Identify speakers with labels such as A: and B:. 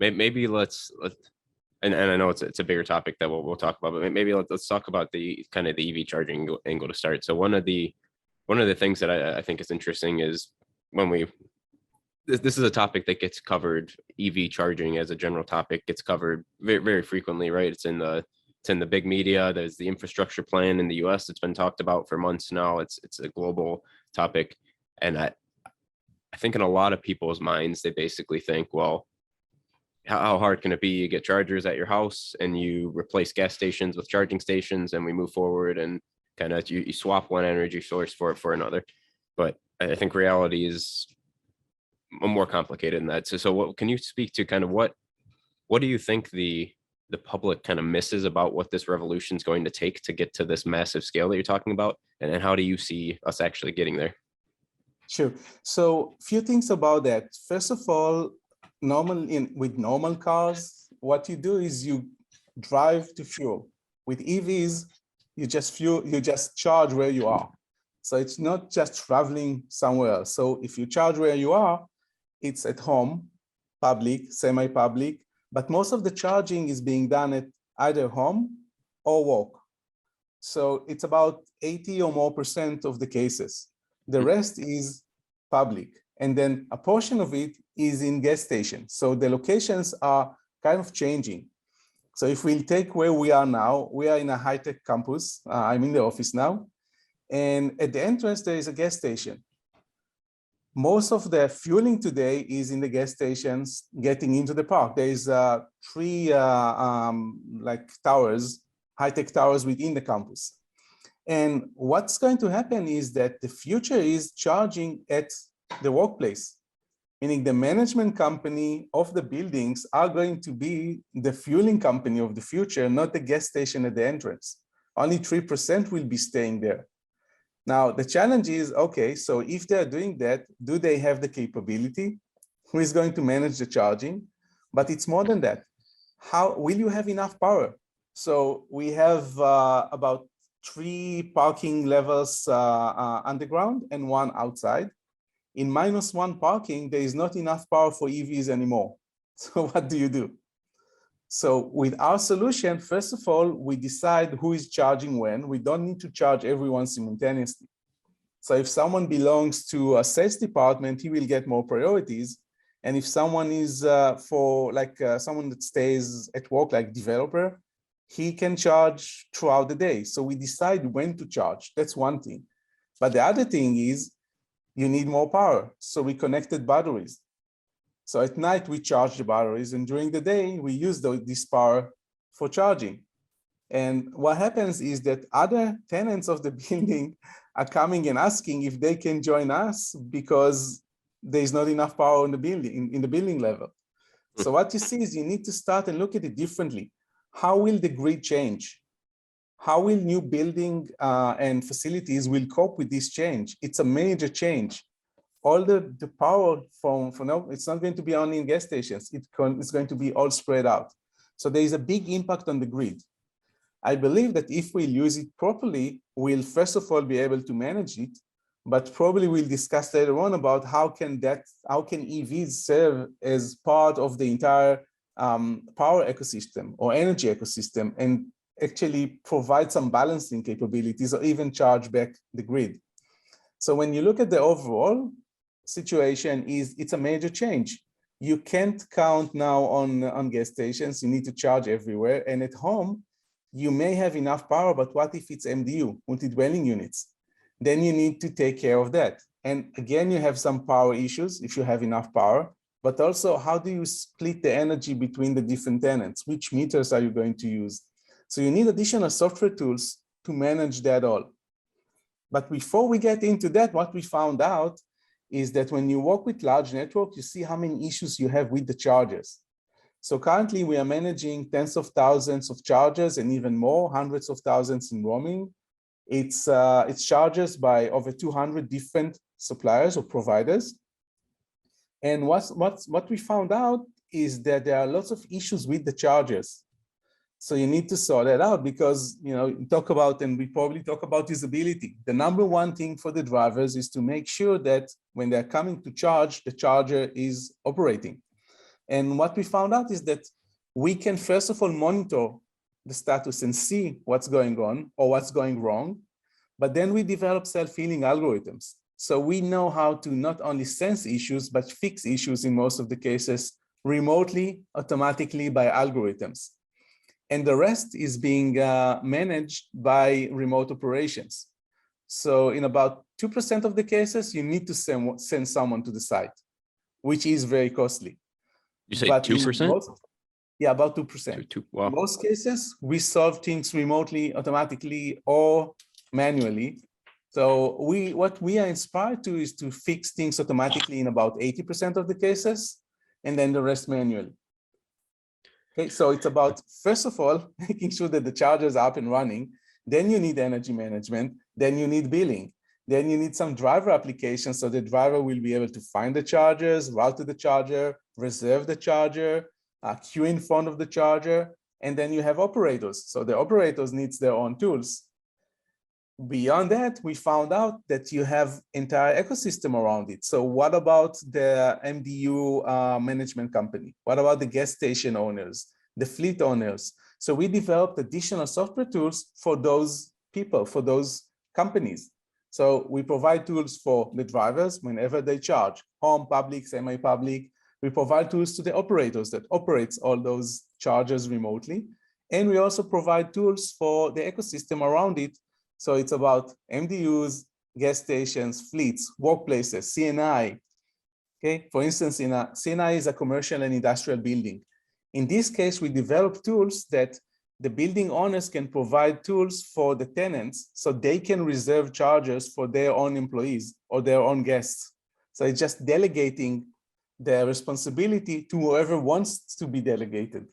A: maybe let's and I know it's a bigger topic that we'll talk about, but maybe let's talk about the kind of the EV charging angle to start. So one of the things that I think is interesting is when this is a topic that gets covered. EV charging as a general topic gets covered very, very frequently, right? It's in the big media. There's the infrastructure plan in the US. It's been talked about for months now. It's a global topic. And I think in a lot of people's minds, they basically think, well, how hard can it be? You get chargers at your house and you replace gas stations with charging stations, and we move forward and kind of you swap one energy source for another. But I think reality is more complicated than that. So what can you speak to kind of what do you think the public kind of misses about what this revolution is going to take to get to this massive scale that you're talking about? And how do you see us actually getting there?
B: Sure. So few things about that. First of all, with normal cars, what you do is you drive to fuel. With EVs, you just charge where you are. So it's not just traveling somewhere else. So if you charge where you are, it's at home, public, semi-public, but most of the charging is being done at either home or work. So it's about 80% or more of the cases. The rest is public. And then a portion of it is in gas stations. So the locations are kind of changing. So if we take where we are now, we are in a high-tech campus. I'm in the office now. And at the entrance, there is a gas station. Most of the fueling today is in the gas stations getting into the park. There is three like towers, high-tech towers within the campus. And what's going to happen is that the future is charging at the workplace, meaning the management company of the buildings are going to be the fueling company of the future, not the gas station at the entrance. Only 3% will be staying there. Now, the challenge is, okay, so if they're doing that, do they have the capability? Who is going to manage the charging? But it's more than that. How will you have enough power? So we have about 3 parking levels underground and 1 outside. In -1 parking, there is not enough power for EVs anymore. So what do you do? So with our solution, first of all, we decide who is charging when. We don't need to charge everyone simultaneously. So if someone belongs to a sales department, he will get more priorities. And if someone is someone that stays at work, like developer, he can charge throughout the day. So we decide when to charge. That's one thing. But the other thing is you need more power. So we connected batteries. So at night, we charge the batteries, and during the day, we use this power for charging. And what happens is that other tenants of the building are coming and asking if they can join us because there's not enough power in the building level. So what you see is you need to start and look at it differently. How will the grid change? How will new building and facilities will cope with this change? It's a major change. All the power from now, it's not going to be only in gas stations. It's going to be all spread out. So there is a big impact on the grid. I believe that if we use it properly, we'll first of all be able to manage it, but probably we'll discuss later on about how can EVs serve as part of the entire power ecosystem or energy ecosystem and actually provide some balancing capabilities or even charge back the grid. So when you look at the overall situation, it's a major change. You can't count now on gas stations. You need to charge everywhere. And at home, you may have enough power, but what if it's MDU, multi-dwelling units? Then you need to take care of that. And again, you have some power issues if you have enough power, but also how do you split the energy between the different tenants? Which meters are you going to use? So you need additional software tools to manage that all. But before we get into that, what we found out is that when you work with large networks, you see how many issues you have with the chargers. So currently we are managing tens of thousands of chargers and even more, hundreds of thousands in roaming. It's chargers by over 200 different suppliers or providers. And what we found out is that there are lots of issues with the chargers. So you need to sort that out because, you talk about, and we probably talk about usability. The number one thing for the drivers is to make sure that when they're coming to charge, the charger is operating. And what we found out is that we can first of all monitor the status and see what's going on or what's going wrong, but then we develop self-healing algorithms. So we know how to not only sense issues, but fix issues in most of the cases remotely, automatically by algorithms. And the rest is being managed by remote operations. So in about 2% of the cases, you need to send someone to the site, which is very costly.
A: You say 2%?
B: Yeah, about 2%.
A: Wow.
B: In most cases, we solve things remotely, automatically, or manually. So what we are inspired to is to fix things automatically in about 80% of the cases, and then the rest manually. Okay, so it's about, first of all, making sure that the chargers are up and running. Then you need energy management. Then you need billing. Then you need some driver applications, so the driver will be able to find the chargers, route to the charger, reserve the charger, queue in front of the charger, and then you have operators. So the operators needs their own tools. Beyond that, we found out that you have entire ecosystem around it. So what about the MDU management company? What about the gas station owners, the fleet owners? So we developed additional software tools for those people, for those companies. So we provide tools for the drivers whenever they charge, home, public, semi-public. We provide tools to the operators that operates all those chargers remotely. And we also provide tools for the ecosystem around it. So it's about MDUs, gas stations, fleets, workplaces, CNI. Okay, for instance, CNI is a commercial and industrial building. In this case, we develop tools that the building owners can provide tools for the tenants so they can reserve chargers for their own employees or their own guests. So it's just delegating the responsibility to whoever wants to be delegated.